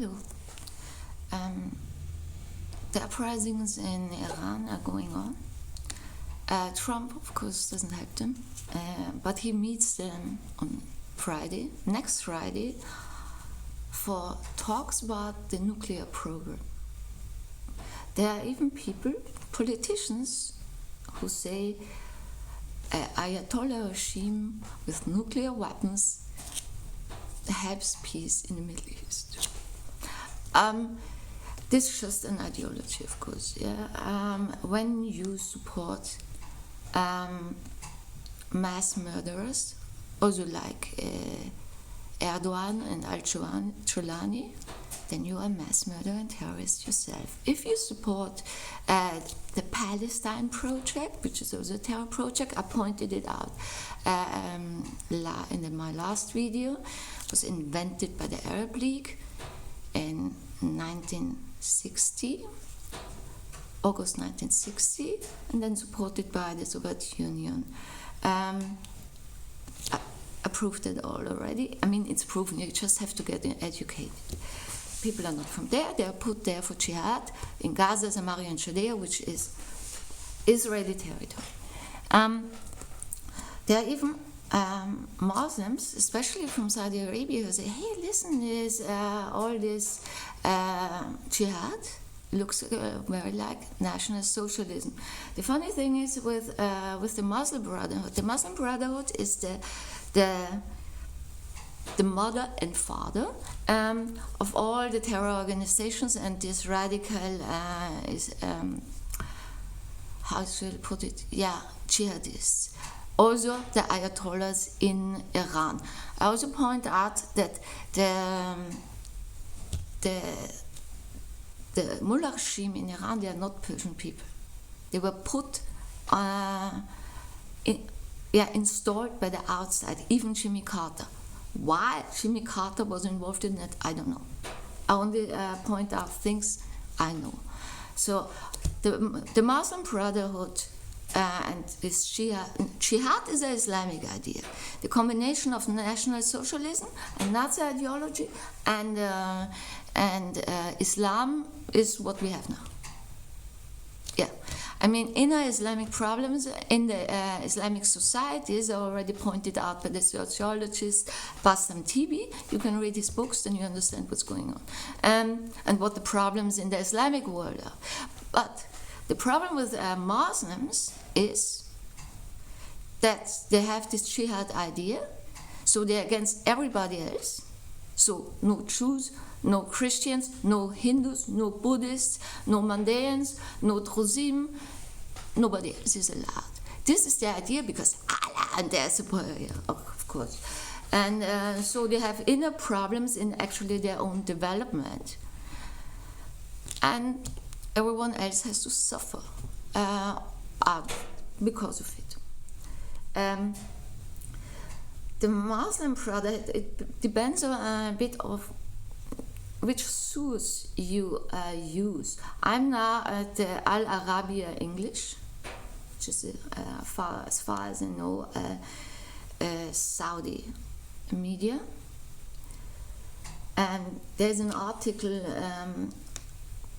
Hello. The uprisings in Iran are going on. Trump, of course, doesn't help them, but he meets them on Friday, next Friday, for talks about the nuclear program. There are even people, politicians, who say Ayatollah regime with nuclear weapons helps peace in the Middle East. This is just an ideology, of course. Yeah? When you support mass murderers, also like Erdogan and al-Jolani, then you are a mass murderer and terrorist yourself. If you support the Palestine project, which is also a terror project, I pointed it out in my last video. It was invented by the Arab League in 1960, August 1960, and then supported by the Soviet Union. Approved it all already. I mean, it's proven, you just have to get educated. People are not from there, they are put there for jihad in Gaza, Samaria, and Judea, which is Israeli territory. There are even Muslims, especially from Saudi Arabia, who say, hey, listen, there's all this jihad looks very like national socialism. The funny thing is with the Muslim Brotherhood is the mother and father of all the terror organizations, and this radical how should I put it? Yeah, jihadists. Also the Ayatollahs in Iran. I also point out that the Mullah regime in Iran, they are not Persian people. They were put installed by the outside, even Jimmy Carter. Why Jimmy Carter was involved in it, I don't know. I only point out things I know. So the Muslim Brotherhood and this Jihad is an Islamic idea. The combination of National Socialism and Nazi ideology and Islam is what we have now. Yeah, I mean, inner Islamic problems in the Islamic societies are already pointed out by the sociologist Bassam Tibi. You can read his books, then you understand what's going on, and what the problems in the Islamic world are. But the problem with Muslims is that they have this jihad idea, so they're against everybody else. So no Jews, no Christians, no Hindus, no Buddhists, no Mandaeans, no Drusim, nobody else is allowed. This is the idea because Allah and they're superior, of course. And so they have inner problems in actually their own development. And everyone else has to suffer because of it. The Muslim Brotherhood, it depends on a bit of which source you use. I'm now at the Al Arabiya English, which is as far as I know, Saudi media. And there's an article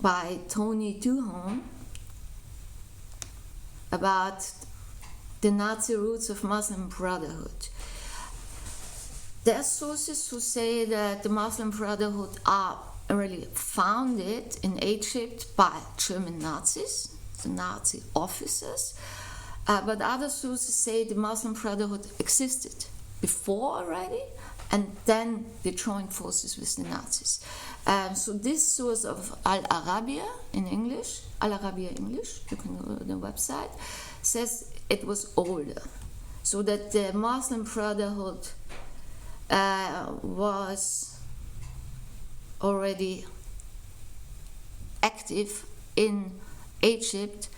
by Tony Duhon about the Nazi roots of Muslim Brotherhood. There are sources who say that the Muslim Brotherhood are really founded in Egypt by German Nazis, the Nazi officers, but other sources say the Muslim Brotherhood existed before already, and then they joined forces with the Nazis. So this source of Al Arabiya in English, Al Arabiya English, you can go to the website, says it was older. So that the Muslim Brotherhood was already active in Egypt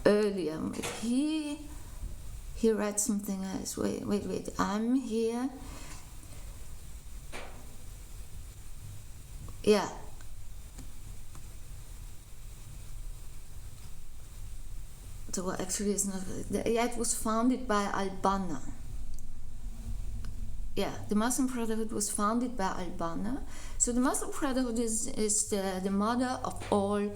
earlier. He read something else. Wait, I'm here. Yeah. So actually it's not, yeah, it was founded by Al-Banna. the Muslim Brotherhood was founded by al-Banna. So the Muslim Brotherhood is the mother of all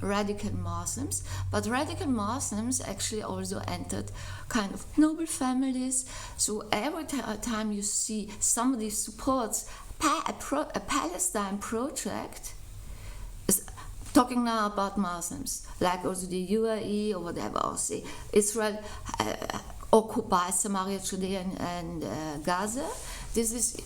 radical Muslims. But radical Muslims actually also entered kind of noble families. So every time you see somebody supports a Palestine project, talking now about Muslims, like also the UAE or whatever, or say Israel occupies Samaria, Judea, and Gaza. This is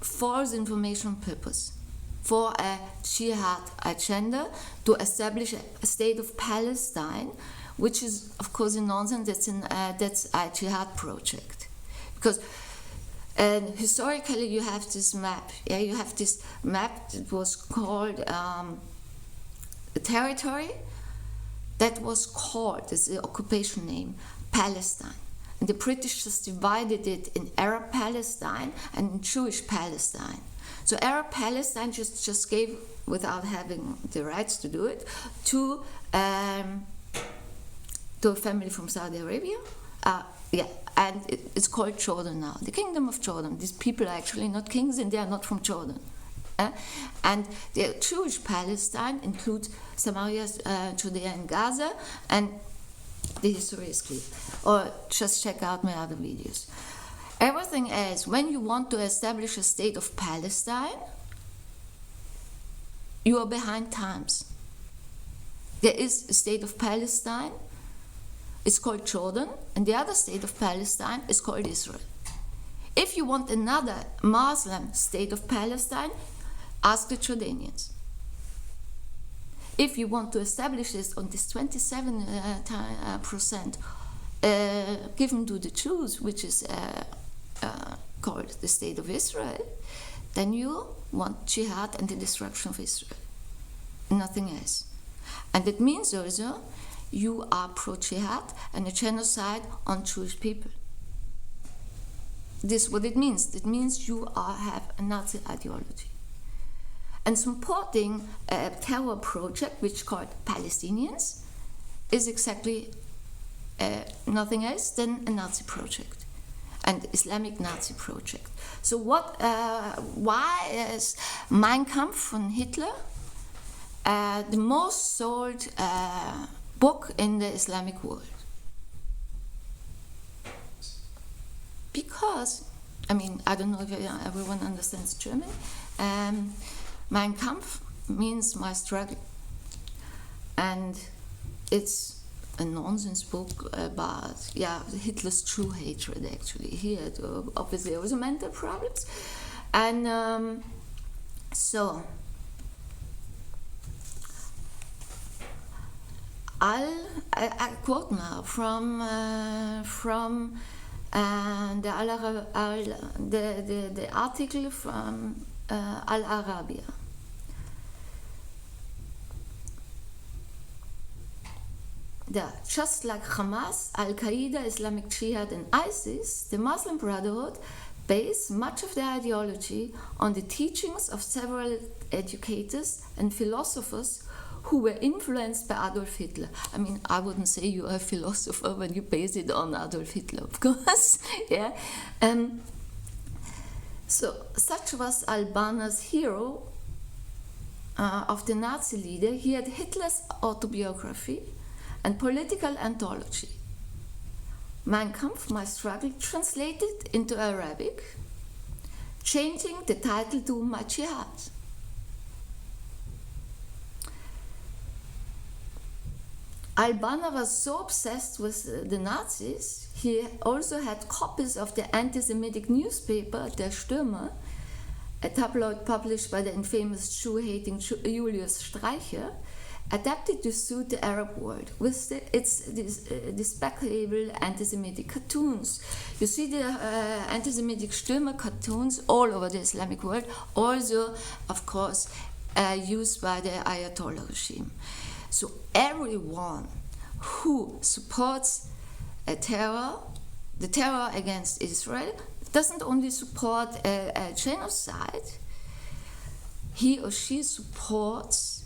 false information purpose for a jihad agenda to establish a state of Palestine, which is of course a nonsense. That's a jihad project, because historically you have this map. Yeah, you have this map that was called the territory that was called, as the occupation name, Palestine. And the British just divided it in Arab Palestine and in Jewish Palestine. So Arab Palestine just gave, without having the rights to do it, to a family from Saudi Arabia. And it's called Jordan now, the Kingdom of Jordan. These people are actually not kings and they are not from Jordan. And the Jewish Palestine includes Samaria, Judea, and Gaza, and the history is clear. Or just check out my other videos. Everything else, when you want to establish a state of Palestine, you are behind times. There is a state of Palestine, it's called Jordan, and the other state of Palestine is called Israel. If you want another Muslim state of Palestine, ask the Jordanians. If you want to establish this on this 27% given to the Jews, which is called the State of Israel, then you want jihad and the destruction of Israel. Nothing else. And it means also you are pro-jihad and a genocide on Jewish people. This is what it means. It means you have a Nazi ideology. And supporting a terror project which is called Palestinians is exactly nothing else than a Nazi project, an Islamic Nazi project. So why is Mein Kampf von Hitler the most sold book in the Islamic world? Because, I don't know if everyone understands German. Mein Kampf means my struggle, and it's a nonsense book about Hitler's true hatred. Actually, he had obviously also mental problems, and so I quote now from the article from Al Arabiya. Just like Hamas, Al-Qaeda, Islamic Jihad, and ISIS, the Muslim Brotherhood base much of their ideology on the teachings of several educators and philosophers who were influenced by Adolf Hitler. I wouldn't say you are a philosopher when you base it on Adolf Hitler, of course. Yeah. So such was al-Banna's hero of the Nazi leader. He had Hitler's autobiography and political anthology, Mein Kampf, My Struggle, translated into Arabic, changing the title to My Jihad. Al-Banna was so obsessed with the Nazis, he also had copies of the antisemitic newspaper, Der Stürmer, a tabloid published by the infamous Jew-hating Julius Streicher, adapted to suit the Arab world with its despicable anti-Semitic cartoons. You see the anti-Semitic Stürmer cartoons all over the Islamic world, also, of course, used by the Ayatollah regime. So everyone who supports the terror against Israel, doesn't only support a genocide, he or she supports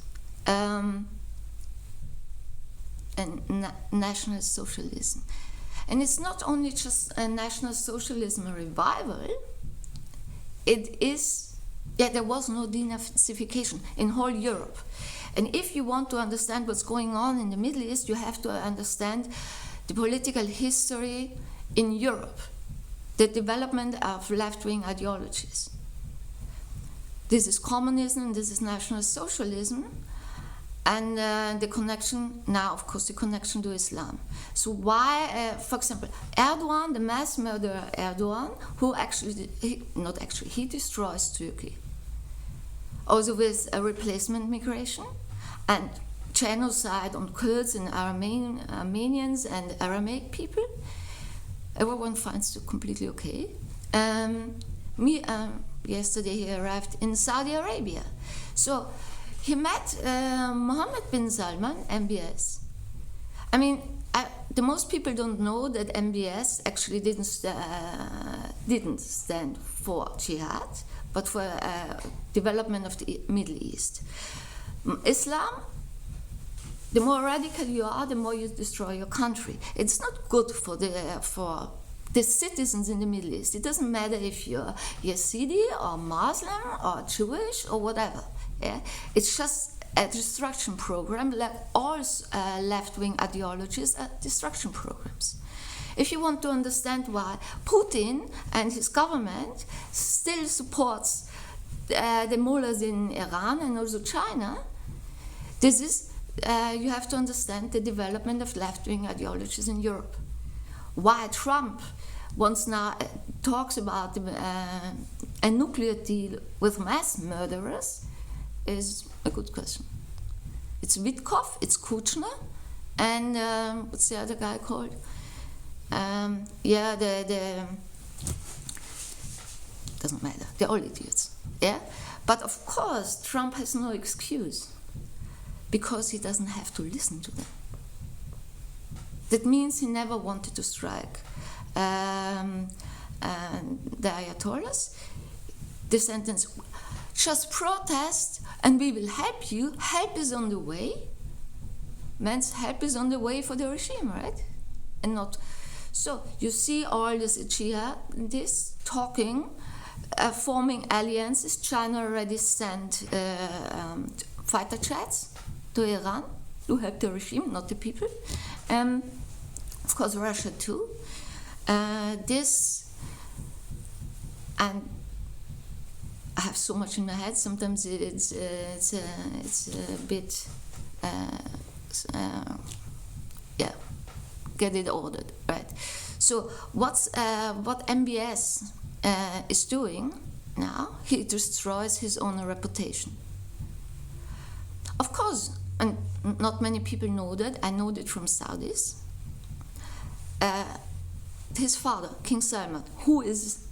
national socialism. And it's not only just a National Socialism revival, it is, there was no denazification in whole Europe. And if you want to understand what's going on in the Middle East, you have to understand the political history in Europe, the development of left-wing ideologies. This is communism, this is National Socialism, and the connection, now of course, the connection to Islam. So why, for example, Erdogan, the mass murderer Erdogan, who actually, he destroys Turkey. Also with a replacement migration and genocide on Kurds and Armenians and Aramaic people. Everyone finds it completely okay. Yesterday he arrived in Saudi Arabia. So he met Mohammed bin Salman, MBS. I mean, the most people don't know that MBS actually didn't stand for jihad, but for development of the Middle East. Islam, the more radical you are, the more you destroy your country. It's not good for the citizens in the Middle East. It doesn't matter if you're Yazidi or Muslim or Jewish or whatever. Yeah? It's just a destruction program, like all left-wing ideologies are destruction programs. If you want to understand why Putin and his government still supports the mullahs in Iran and also China, this is, you have to understand the development of left-wing ideologies in Europe. Why Trump once now talks about a nuclear deal with mass murderers is a good question. It's Witkoff, it's Kuchner, and what's the other guy called? Doesn't matter. They're all idiots. Yeah, but of course Trump has no excuse because he doesn't have to listen to them. That means he never wanted to strike the Ayatollahs. The sentence, just protest and we will help you. Help is on the way. Means help is on the way for the regime, right? And not. So you see all this jihadists talking, forming alliances. China already sent fighter jets to Iran to help the regime, not the people. Of course, Russia too. This, and I have so much in my head. Sometimes it's a bit, get it ordered, right? So what MBS is doing now? He destroys his own reputation. Of course, and not many people know that. I know that from Saudis. His father, King Salman, who is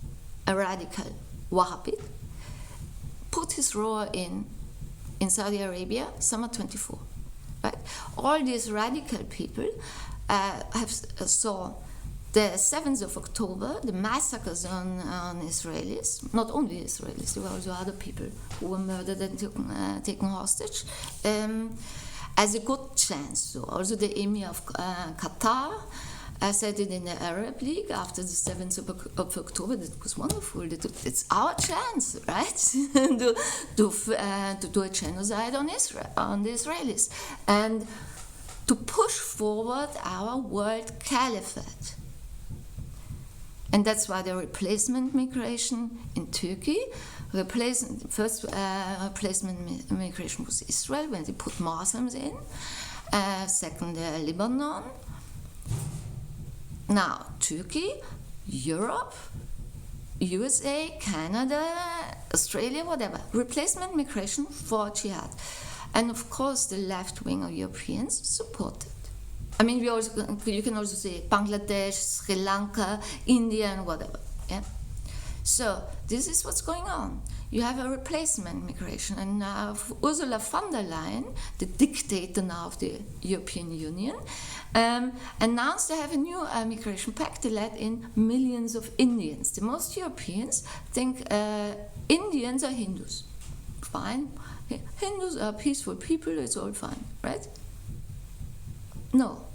a radical Wahhabi, put his roar in Saudi Arabia, summer 24. Right? All these radical people saw the 7th of October, the massacres on Israelis, not only Israelis, there were also other people who were murdered and taken hostage, as a good chance. So also the Emir of Qatar said it in the Arab League after the 7th of October. That was wonderful. It's our chance, right, to do a genocide on the Israelis, and to push forward our world caliphate. And that's why the replacement migration in Turkey, first replacement migration was Israel, when they put Muslims in, second Lebanon, now Turkey, Europe, USA, Canada, Australia, whatever. Replacement migration for jihad. And of course the left-wing of Europeans support it. I mean, you can also say Bangladesh, Sri Lanka, India, and whatever. Yeah. So this is what's going on. You have a replacement migration, and now Ursula von der Leyen, the dictator now of the European Union, announced they have a new migration pact to let in millions of Indians. The most Europeans think Indians are Hindus. Fine. Hindus are peaceful people, it's all fine, right? No.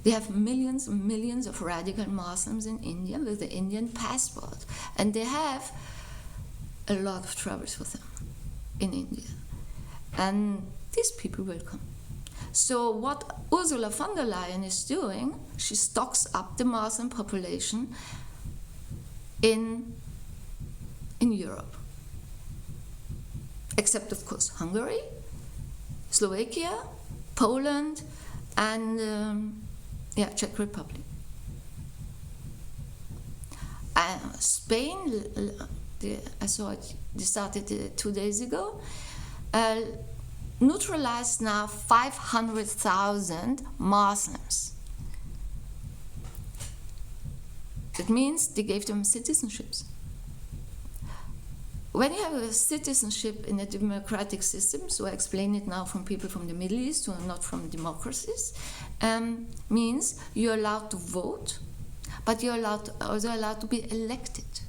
They have millions and millions of radical Muslims in India with the Indian passport. And they have a lot of troubles with them in India. And these people will come. So what Ursula von der Leyen is doing, she stocks up the Muslim population in Europe. Except, of course, Hungary, Slovakia, Poland, and Czech Republic. Spain, I saw it, they started 2 days ago, neutralized now 500,000 Muslims. That means they gave them citizenships. When you have a citizenship in a democratic system, so I explain it now from people from the Middle East who are not from democracies, means you're allowed to vote, but you're also allowed to be elected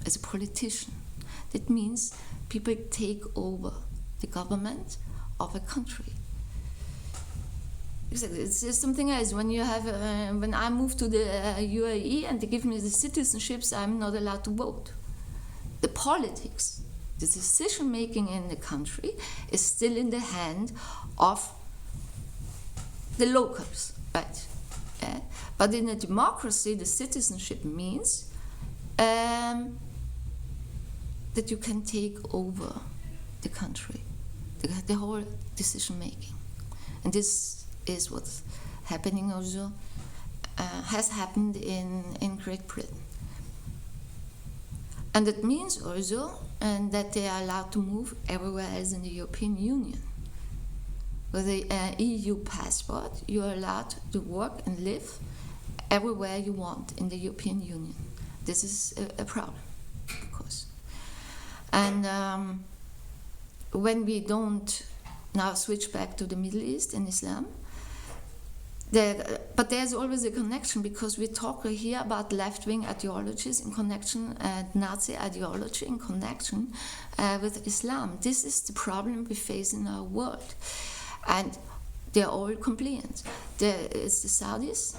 as a politician. That means people take over the government of a country. It's something else. When you have, when I moved to the UAE and they give me the citizenships, I'm not allowed to vote. The politics, the decision making in the country is still in the hand of the locals, right? But in a democracy, the citizenship means that you can take over the country, the whole decision making. And this is what's happening also, has happened in Great Britain. And it means also that they are allowed to move everywhere else in the European Union. With the EU passport, you are allowed to work and live everywhere you want in the European Union. This is a problem, of course. And when we don't now switch back to the Middle East and Islam, but there's always a connection, because we talk here about left-wing ideologies in connection, Nazi ideology in connection with Islam. This is the problem we face in our world. And they're all compliant. There is the Saudis.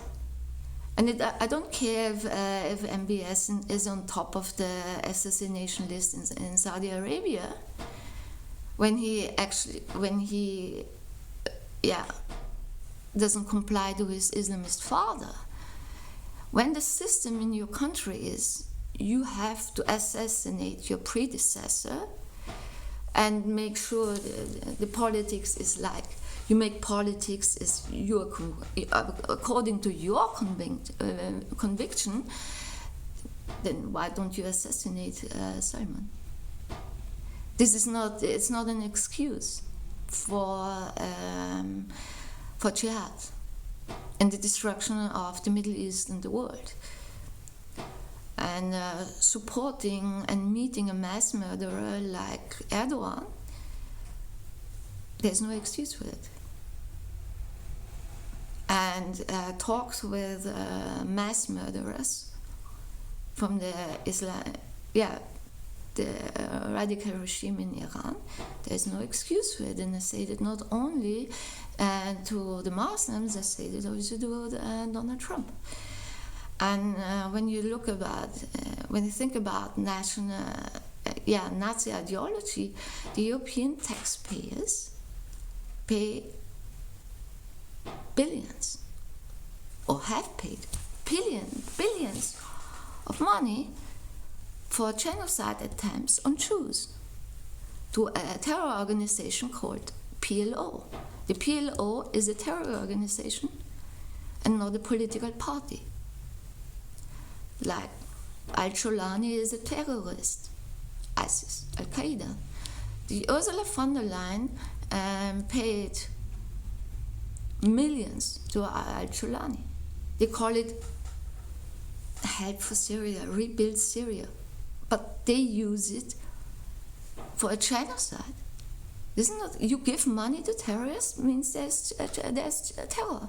And I don't care if MBS is on top of the assassination list in Saudi Arabia, when he doesn't comply to his Islamist father. When the system in your country is, you have to assassinate your predecessor and make sure the politics is like, you make politics is according to your conviction, then why don't you assassinate Salman? This is not, it's not an excuse for jihad and the destruction of the Middle East and the world. And supporting and meeting a mass murderer like Erdogan, there's no excuse for it. And talks with mass murderers from the the radical regime in Iran, there's no excuse for it. And I say that not only to the Muslims, I say that also to Donald Trump. And when you look about, when you think about Nazi ideology, the European taxpayers pay billions, or have paid billions of money for genocide attempts on Jews to a terror organization called PLO. The PLO is a terror organization and not a political party. Like Al-Jolani is a terrorist, ISIS, Al-Qaeda. The Ursula von der Leyen paid millions to Al-Jolani. They call it help for Syria, rebuild Syria. But they use it for a genocide. Isn't it? You give money to terrorists means there's terror.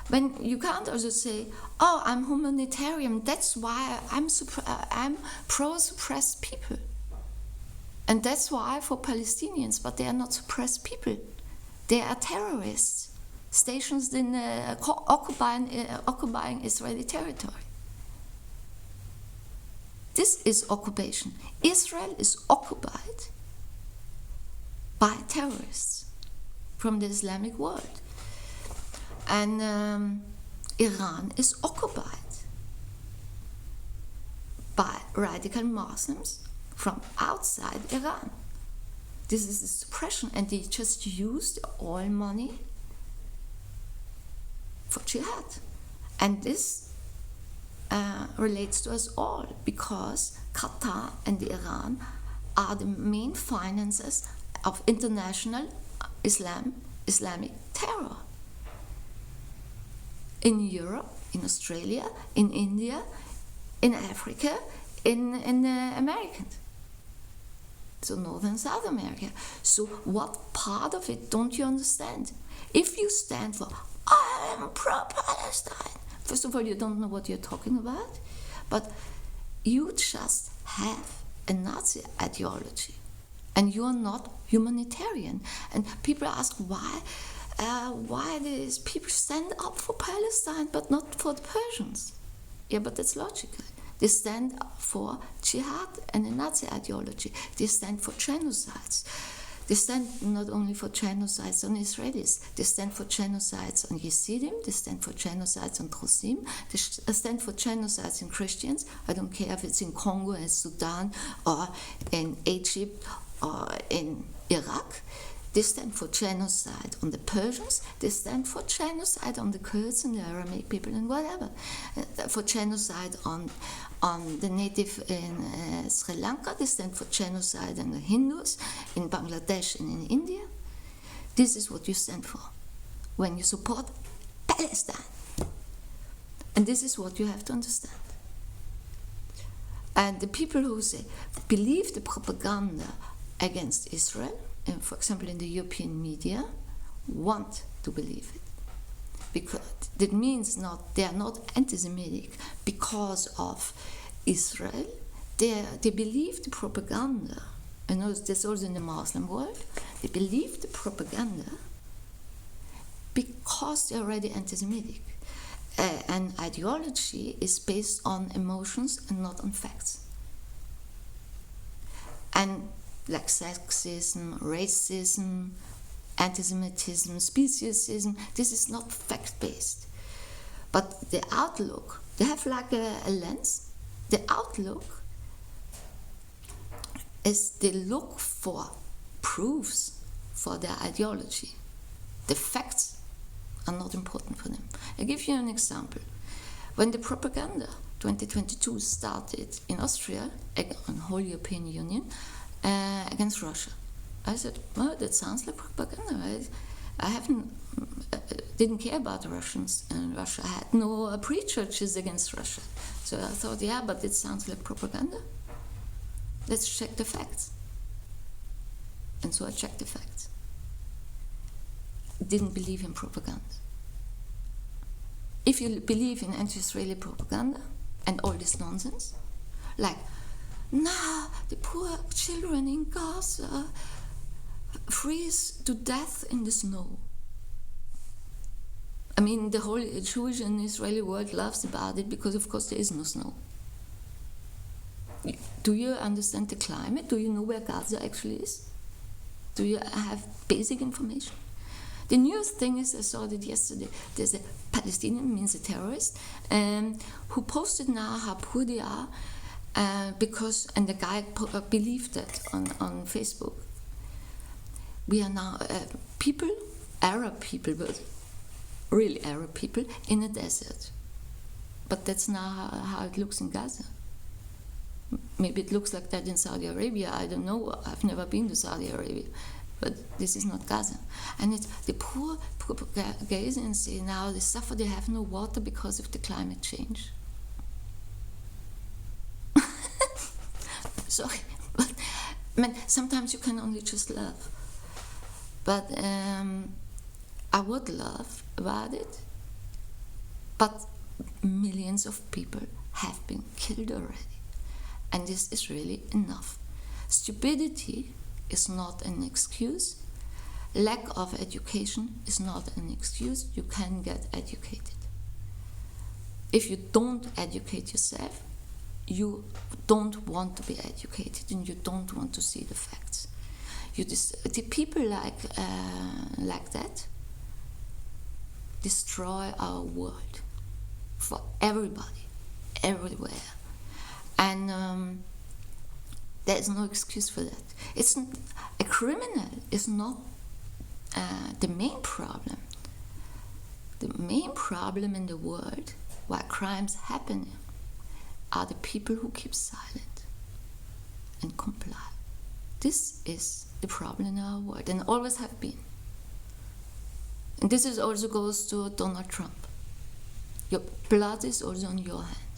When you can't also say, "Oh, I'm humanitarian. That's why I'm pro-suppressed people, and that's why for Palestinians." But they are not suppressed people; they are terrorists. stationed in occupying Israeli territory. This is occupation. Israel is occupied by terrorists from the Islamic world. And Iran is occupied by radical Muslims from outside Iran. This is the suppression, and they just use the oil money for jihad. And this relates to us all, because Qatar and Iran are the main financiers of international Islamic terror. In Europe, in Australia, in India, in Africa, in the Americans. So North and South America. So what part of it don't you understand? If you stand for, I am pro-Palestine, first of all, you don't know what you're talking about, but you just have a Nazi ideology, and you are not humanitarian. And people ask why these people stand up for Palestine but not for the Persians. Yeah, but that's logical. They stand up for jihad and a Nazi ideology. They stand for genocides. They stand not only for genocides on Israelis, they stand for genocides on Yesidim, they stand for genocides on Drusim, they stand for genocides in Christians. I don't care if it's in Congo and Sudan or in Egypt or in Iraq. They stand for genocide on the Persians, they stand for genocide on the Kurds and the Aramaic people and whatever, for genocide on the native in Sri Lanka, they stand for genocide on the Hindus in Bangladesh and in India. This is what you stand for when you support Palestine. And this is what you have to understand. And the people who say, believe the propaganda against Israel, and for example in the European media, want to believe it. Because that means they are not anti-Semitic because of Israel. They believe the propaganda, and that's also in the Muslim world, they believe the propaganda because they're already anti-Semitic. And ideology is based on emotions and not on facts. And like sexism, racism, antisemitism, speciesism, this is not fact-based. But the outlook, they have like a lens. The outlook is they look for proofs for their ideology. The facts are not important for them. I'll give you an example. When the propaganda 2022 started in Austria, and the whole European Union, against Russia, I said, "Oh, that sounds like propaganda." I didn't care about the Russians, and Russia had no pre-churches against Russia. So I thought, yeah, but it sounds like propaganda. Let's check the facts. And so I checked the facts. Didn't believe in propaganda. If you believe in anti-Israeli propaganda and all this nonsense, like, nah, the poor children in Gaza freeze to death in the snow. I mean, the whole Jewish and Israeli world laughs about it because, of course, there is no snow. Do you understand the climate? Do you know where Gaza actually is? Do you have basic information? The newest thing is, I saw it yesterday, there's a Palestinian, means a terrorist, who posted now how poor they are, because, and the guy believed that on Facebook. We are now people, Arab people, but really Arab people, in a desert. But that's not how it looks in Gaza. Maybe it looks like that in Saudi Arabia, I don't know, I've never been to Saudi Arabia. But this is not Gaza. And it's the poor Gazans say now they suffer, they have no water because of the climate change. Sorry, but I mean, sometimes you can only just laugh. But I would laugh about it. But millions of people have been killed already. And this is really enough. Stupidity is not an excuse. lack of education is not an excuse. You can get educated. If you don't educate yourself, you don't want to be educated and you don't want to see the facts. The people like that destroy our world for everybody, everywhere. And there is no excuse for that. A criminal is not the main problem. The main problem in the world why crimes happen are the people who keep silent and comply. This is the problem in our world and always have been. And this also goes to Donald Trump. Your blood is also on your hand.